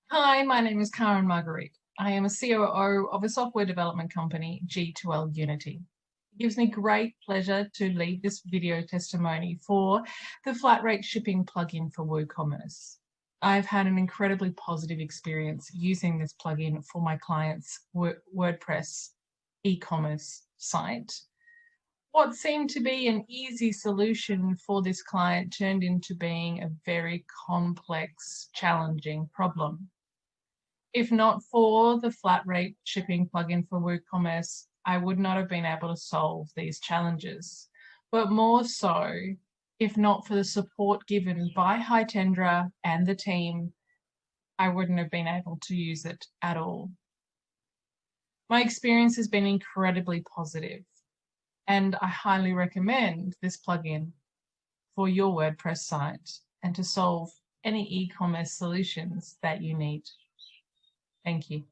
Hi, my name is Caron Margaret. I am a COO of a software development company, G2L-Unity. It gives me great pleasure to lead this video testimony for the flat rate shipping plugin for WooCommerce. I've had an incredibly positive experience using this plugin for my clients' WordPress e-commerce site. What seemed to be an easy solution for this client turned into being a very complex, challenging problem. If not for the flat rate shipping plugin for WooCommerce, I would not have been able to solve these challenges. But more so, if not for the support given by Hitendra and the team, I wouldn't have been able to use it at all. My experience has been incredibly positive, and I highly recommend this plugin for your WordPress site and to solve any e-commerce solutions that you need. Thank you.